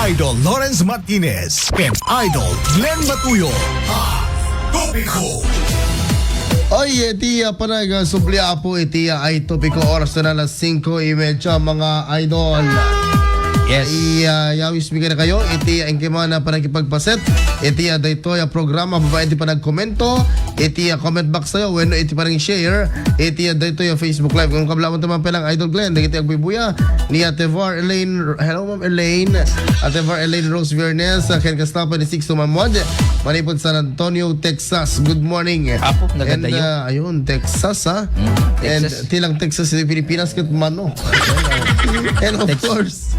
Idol Lawrence Martinez and Idol Glenn Matuyo. Topiko. Oy, itiya panay supli apo itiya ay topiko oras na alas 5:30 mga idol. Yes. Yawis mi na kayo. Itiya ang kimana pa nagkipagpaset. Itiya dayto ya programa babae iti pa nagkomento. Itiya comment box tayo when iti pa ring share. Itiya dayto ya Facebook live. Kung kablawan taman pelang Idol Glenn, dagiti agbibuya ni Atevar Elaine. Hello Ma'am Elaine. Atevar Elaine Rose Viernes, Ken Castapa ni 6 Tumamod. Manipod San Antonio, Texas. Good morning. Apo, naganda And yun. ayun, Texas ha. And Texas. tilang Texas sa Pilipinas kat mano. And of course,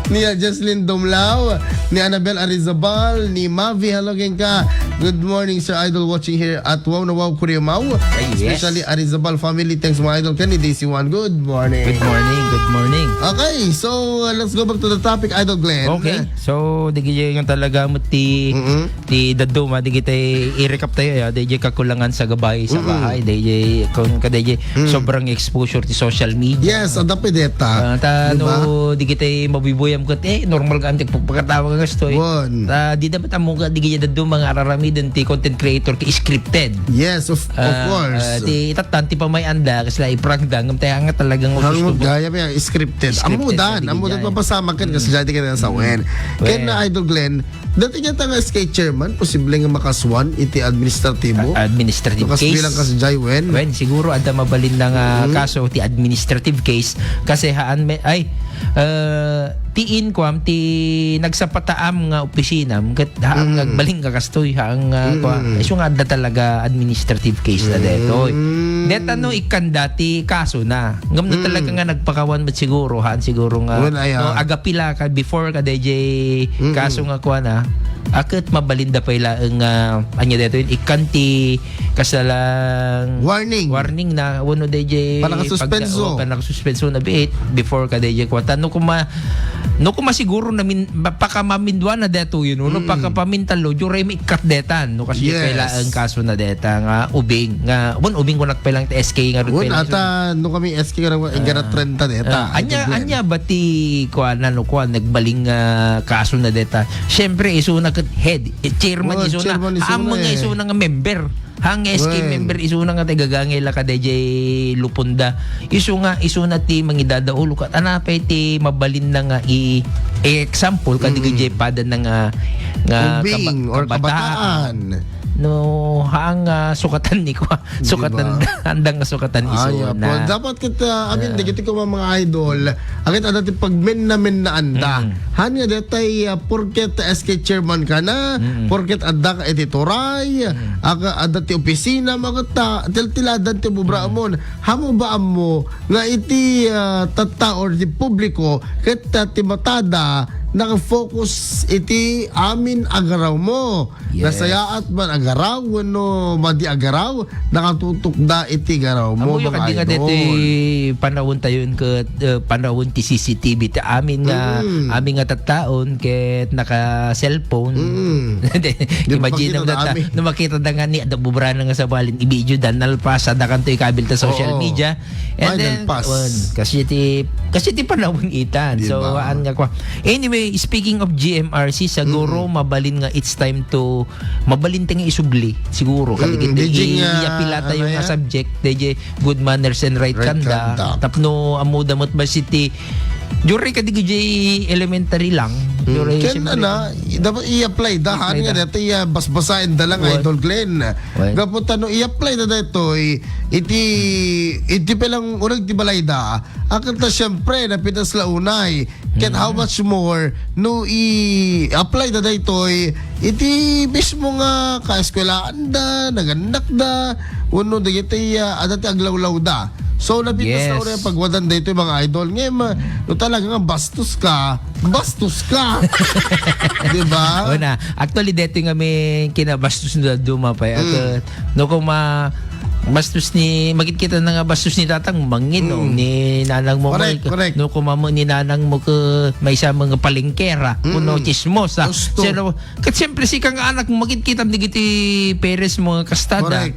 ni Jocelyn Domlao, ni Annabel Arizabal, ni Mavi Halogeng ka. Good morning Sir Idol, watching here at Wow na Wow Korea Mau. Ay, yes. Especially Arizabal family. Thanks mga idol Kenny Daisy One. Good morning. Good morning, good morning. Okay, so let's go back to the topic, Idol Glenn. Okay, so digi yung talaga mo ti daduma digi tay i-recap tayo ya digi kakulangan sa gabay sa bahay digi kung kadigi sobrang exposure ti social media. Yes, adapid deta. No digi tay mabibuyam ket normal ka antik pagkatawa ka gasto. Won. Di dapat amo ka digi daduma mga araramidan ti content creator ki scripted. Yes, of course. Ti itatan ti pamay anda kasla i-prank dang tayo nga talagang Hanggang gaya pa yung scripted. Amudan papasama kan kasi dati ka na sa wen. Kaya na Idol Glenn, dati niya nga skate chairman, posible nga makaswan iti administratibo. Administrative Kasi case. bilang kasi Jai Wen. Well, siguro ada mabalin na nga kaso ti administrative case kasi haan ti inquam ti nagsapataam nga opisina ket haang nagbaling ka kastoy haang isu nga ada talaga administrative case na detoy. Deta no ikan dati kaso na. Ngam na talaga nga nagpakawan met siguro haan siguro nga Well, no, agapila ka before ka DJ kaso nga kuha na akit mabalinda pa ila ang anya dito yun ikanti kasalang warning na uno DJ panakasuspenso panakasuspenso na bit before ka DJ kwata no kuma siguro na pakamamindwa na deto yun no pakapamintalo jure mi cut detan no kasi kaila ang kaso na deta nga ubing nga ubing ko nakpelang SK nga ron ata no kami SK nga ingara 30 deta anya bati kuana no kuan nagbaling kaso na deta syempre iso na head chairman iso na ang mga iso na nga member hang SK member iso na nga tagagangay la ka DJ Lupunda iso na ti mangidadaulo kat anapay ti mabalin na nga example ka DJ pada na nga ubing or kabataan no hang sukatan ni ko sukatan handang sukatan iso na dapat kita amin digiti ko mga idol akit adati pag men na anda hanya detay porket SK chairman ka na porket adda ka editoray aga adati opisina magata tiltiladan ti bubraamon hamo ba mo nga iti tata or di publiko ket ti matada naka-focus iti amin agaraw mo. Nasayaat man agaraw no madi agaraw nakatutok da iti garaw mo mga idol. Amo yung dito panahon tayo panahon ti CCTV ti amin nga tattaon ket naka cellphone. Imagine na makita da nga ni da bubra nga sa balin i-video dan nalpasa da kanto ikabil ta social media and then kasi ti panahon itan. So an nga kwa. Anyway, speaking of GMRC, siguro mabalin nga it's time to mabalin nga isubli siguro kaligid iyapila tayo nga subject DJ good manners and right conduct tapno amudamot ba city jure ka DJ elementary lang jure na dapat i-apply dahan nga dito basbasain dalang Idol Glenn gaputa no i-apply na dito iti pelang unang tibalay akan ta syempre napitas la unay ket how much more no i-apply na dito iti mismo nga kaeskwelaan da naganak da uno dagiti adati aglawlaw da. So napitas na ulit pagwadan dito yung mga idol ngayon no talaga nga bastos ka diba? Actually dito nga may kinabastos na dumapay no kung bastos ni magkita na nga bastos ni tatang mangin ni nanang mo correct. No kumamo ni nanang mo ke may isa mga palengkera kuno chismosa pero kat siyempre si kang anak mo magkita digiti peres mo kastada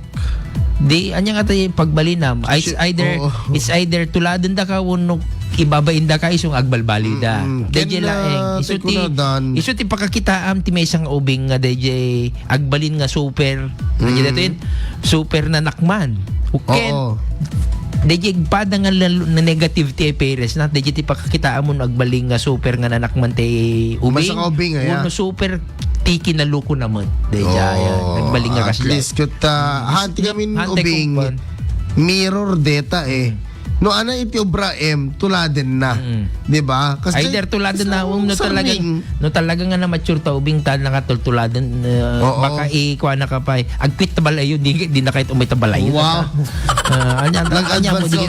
di anya nga tayo pagbalinam it's either tuladan da ka uno ibabainda ka isong agbalbalida. DJ laeng iso ti pakakitaam ti may isang ubing nga DJ agbalin nga super. DJ dato yun super na nakman. Uken. DJ pada nga na negative ti appearance na DJ ti pakakitaam mo agbaling nga super nga nanakman ti ubing. Masang ubing ya. Uno super ti kinaluko naman. DJ agbaling nga kasi. At least kuta hanti kami ubing. Mirror data no ana iti obra tuladen na, 'di ba? Kasi either tuladen na no talaga nga na mature ta ubing tan nga tuladen baka ikuha na ka pa agquit ta balayo di na kahit umay ta balayo. Wow. Anya mo di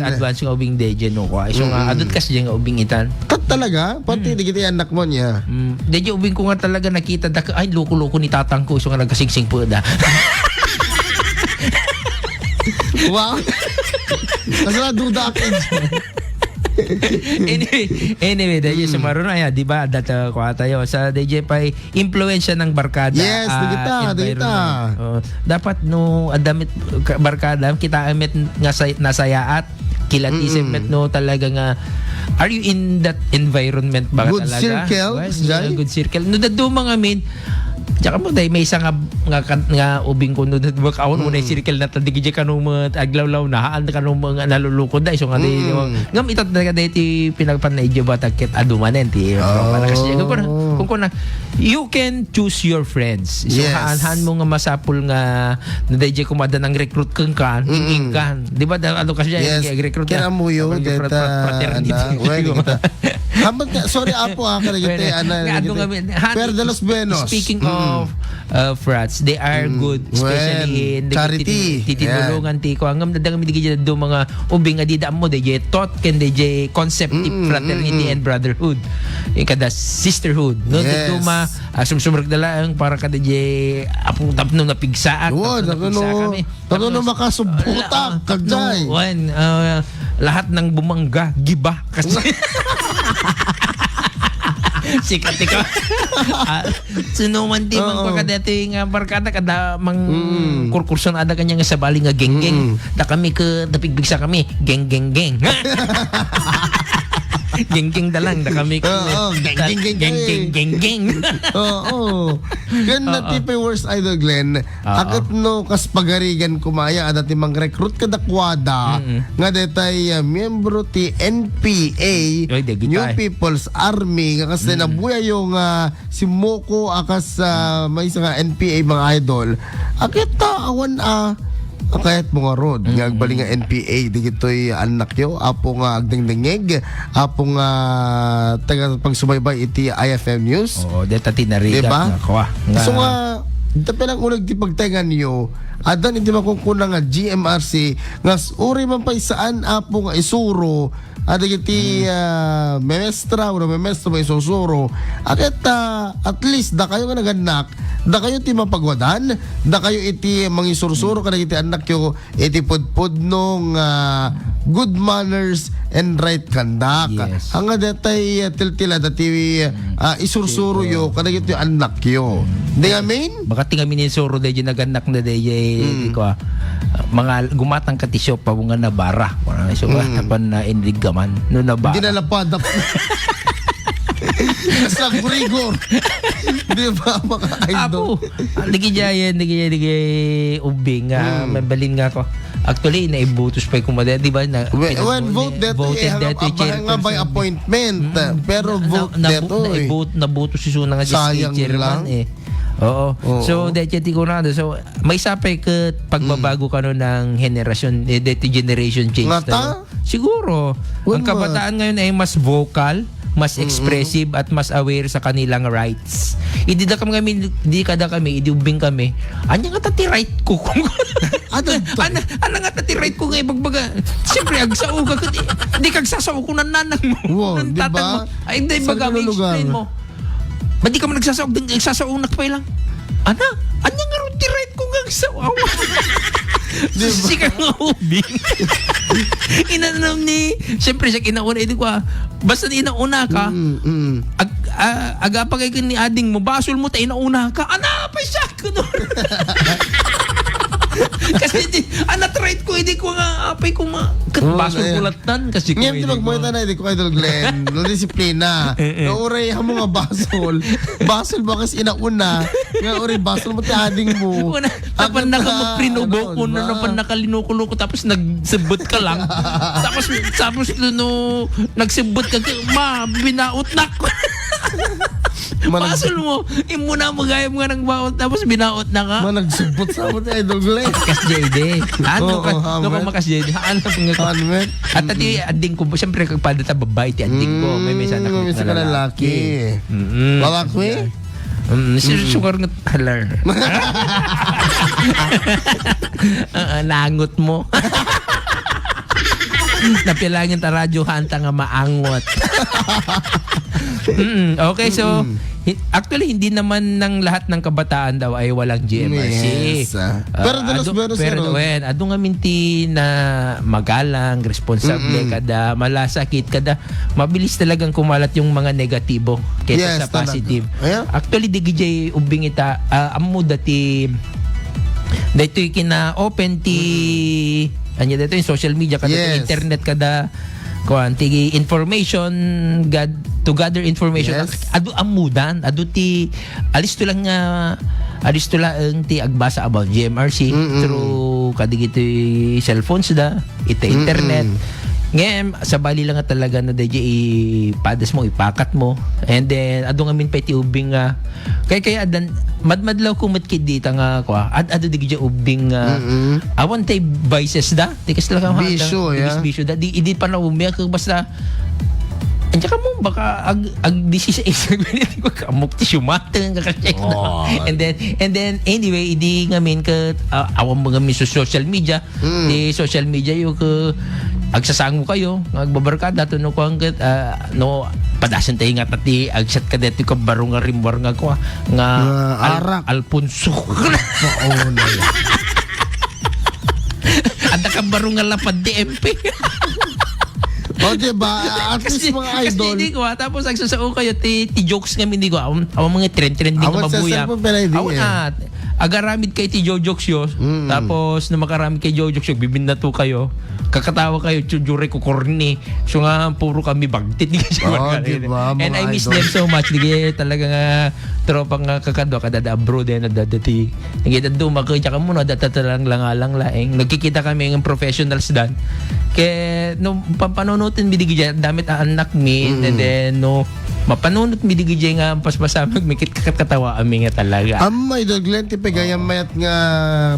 advance nga ubing deje no ko. So nga adot kasi nga ubing itan. Talaga pati di kita anak mo niya. Deje ubing ko nga talaga nakita ay loko-loko ni tatang ko so nga nagkasingsing po da. Wow. Kasi duda ako. anyway, DJ sumaron na di ba? Data ko tayo sa DJ pa impluwensya ng barkada. Yes, dita. Dapat no adamit barkada kita amit nga nasayaat kilatisim met no talaga nga are you in that environment ba good talaga? Good circle. No dadto mga min tsaka mo dahil may isa nga ubing ko no baka ako na circle na tadigid kanong mga aglawlaw na haan kanong mga nalulukod dahil so nga ngam itat na dahil ti pinagpan na idyo ba takit adumanen ti para kasi kung na you can choose your friends so haan mo nga masapul nga na dahil kumada ng recruit kang kan ingkan di ba ano kasi recruit kaya mo yun sorry apo Per de los Buenos speaking of frats they are good especially in charity titinulungan ti ko hanggang dadang midigid do mga ubing nga dida mo DJ thought can DJ concept fraternity and brotherhood kada sisterhood no dito sumsumrag dala ang para ka DJ apong tapno na pigsaat no makasubutak kagday lahat ng bumangga giba kasi sikat ikaw sinuman di man ko kada nga barkada kada mang kurkurson ada kanya nga sabali nga geng-geng da kami ke napigbigsa kami geng-geng geng-geng dalang da kami geng-geng yan na tipe worst idol Glenn akat no kas pagarigan kumaya ada ti mang recruit kada kwada nga detay miyembro ti NPA New People's Army nga kasi nabuya yung si Moko akas may isa nga NPA mga idol akit awan kahit mga road nga agbaling nga NPA digitoy anak yo apo nga agdingdingeg apo nga taga pagsubaybay iti IFM News deta tinarigat diba? So nga tapi lang unag ti pagtagan niyo adan iti makukuna nga GMRC nga uri man pa isaan apo nga isuro ada kiti memestra o memestro may susuro akit at least da kayo nga naganak da kayo ti mapagwadan da kayo iti mangisurusuro kada kiti anak yo iti pudpud nung good manners and right conduct hanga datay tiltila dati isursuro yo kada kiti anak yo di amin baka tinga minisuro de naganak na de ko mga gumatang katisyo pa nga nabara so napan na indigaman no nabara dinalapad sa burigor di ba mga idol digay ubing mabalin nga ko actually naibutos pa kumada di ba na when vote nga by appointment pero vote nabutos si Suna nga si chairman Oo. So dahil ko na so may sapay ka pagbabago ka no ng henerasyon generation change siguro ang kabataan ngayon ay mas vocal mas expressive at mas aware sa kanilang rights. Hindi kada kami idubing kami. Anya nga tati right ko kung ana nga tati right ko nga ibagbaga. Siyempre agsao ka di kagsasao ko nan nanang mo. Wow, diba? Ay hindi baga explain mo. Ba't di ka man nagsasaong nakpay lang? Ana? Anya nga rin right ko nga nagsasaong. Si ka nga ubing. Inanam ni, siyempre siya kinauna, hindi ko basta inauna ka, agapagay ka ni ading mo, basol mo, tayo inauna ka, ana pa siya ko doon. Kasi anak right ko hindi ko nga apay ko basol kulatan kasi ko Ngayon tinagmuita na, hindi ko Idol Glenn. No disiplina. No uray mo nga basol. Basol ba kasi inauna. Nga uray basol mo tading mo. Tapan nakaprinubo ko na napan nakalinukulo ko tapos nagsibot ka lang. tapos no nagsibot ka binaot na ko. Basol mo, imuna magaya mo nga ng baot tapos binaot na ka. Nagsubot sa mo Idol Glenn. Kas JD. Ano ka makas JD? Ano nga ko? At ati ading ko, siyempre kagpada ta babae ti ading ko. May mesa na May ka lalaki. Lalaki? Sugar nga halar. Langot mo. Napilangin ta radyo hanta nga maangot. Okay, so actually hindi naman ng lahat ng kabataan daw ay walang GMRC. Yes. Pero ado nga minti na magalang, responsable kada, malasakit kada, mabilis talagang kumalat yung mga negatibo kaysa sa positive. Actually di gijay ubing ita ammo dati dito kina-open ti anya dito yung social media kada internet kada kuanti information to gather information adu amudan adu ti alis to lang ti agbasa about GMRC through kadigito cellphones da ita internet ngayon sabali lang nga talaga na DJ ipadas mo ipakat mo and then adu nga min pa ti ubing nga kaya adan madmadlaw ko matkid dita nga ko adu di ubing awan tay vices da tikas lang bisyo da di pa na umiyak basta andiyan ka mo baka ag 16 minutes ko kamok ti sumateng ka check na and then anyway idi ngamin ka awan mga mi social media di social media yo ka agsasango kayo agbabarkada to no ko no padasan tayo nga tati agsat ka dito ka baro nga rimwar nga ko nga arak Alfonso anda ka baro nga lapad DMP. O diba, at least mga idol. Kasi hindi ko tapos agsasao kayo ti jokes nga hindi ko awang mga trending nga mabuya. Awan agaramid kay ti jokes yo. Tapos na makaramid kay jokes yo bibinda to kayo. Kakatawa kayo jure ko corny. So nga puro kami bagtit diba, and I miss them so much. Dige talaga nga tropa nga kakadwa kada abroad na dadati. Ngita dumakay ka mo na datatalang lang laeng. Nagkikita kami ng professionals dan. Kaya no pampanonotin bidigay damit anak mi and then no mapanunot bidigay nga paspasamag mikit kakatawa ami nga talaga. Amay Idol Glenn ti pagayam mayat nga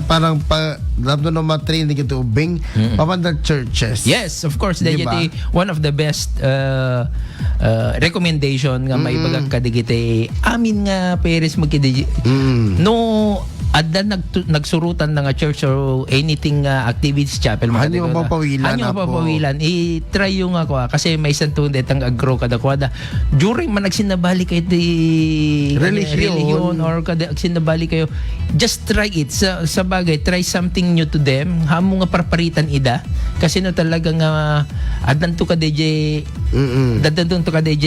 parang pa labdo no matrain dito ubing papanda churches. Yes, of course diba? One of the best recommendation nga maibagag kadigiti amin nga Paris magkidi no adda nagsurutan na nga church or anything activities chapel hanyo papawilan i-try yung ako kasi may isang tundet ang agro kada kwada during man nagsinabali kayo di religion or kada sinabali kayo just try it sa bagay try something new to them hamo nga parparitan ida kasi no talaga nga adan to ka DJ dadan to ka DJ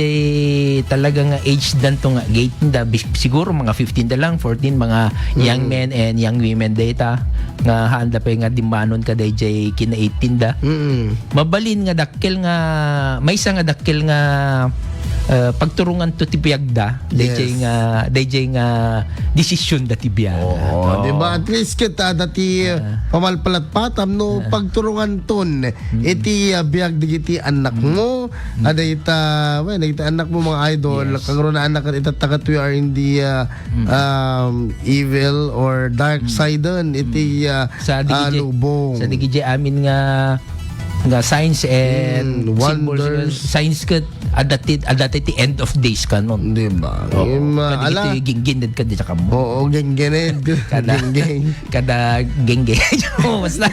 talaga nga age dan to nga gate da siguro mga 15 da lang 14 mga young men and young women data nga handa pa nga dimanon ka DJ kina 18 da mabalin nga dakkel nga may isa nga dakkel nga pagturungan to tibiyagda DJ nga desisyon da tibiyagda diba at least kita dati pamalpalat patam no pagturungan ton iti biyag digiti anak mo ada ita anak mo mga idol kagro na anak ita tagat we are in the evil or dark side don iti lubong sa digiti amin nga science and wonders science kat adatit the end of days kanon diba ala gingined ka di sa kamo gingined kada genge basta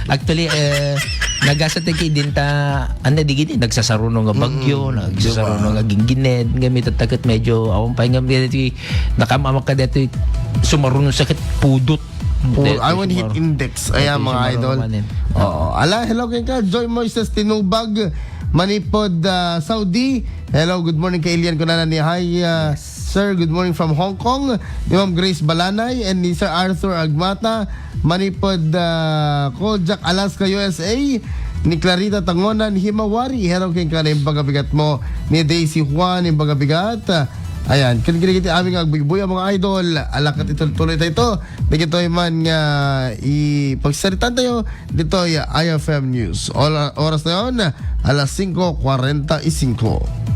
actually nagasatay din ta digiti nagsasaruno nga bagyo nagsasaruno nga gingined gamit at medyo awon pa nga nakamamak ka dito sumaruno sakit pudot I want hit index. Ayan mga idol. Ala, hello kay ka. Joy Moises Tinubag, Manipod, Saudi. Hello, good morning kay Elian Kunana ni Hi. sir, good morning from Hong Kong. Ni Ma'am Grace Balanay and ni Sir Arthur Agmata, Manipod, Kojak, Alaska, USA. Ni Clarita Tangonan, Himawari, heraw king ka na yung bagabigat mo. Ni Daisy Juan, yung bagabigat. Ayan, kinikiligit aming agbibuya mga idol. Alakat ito tuloy tayo ito. Dito man nga ipagsaritan tayo. Dito ay IFM News. Oras na yun, alas 5:45.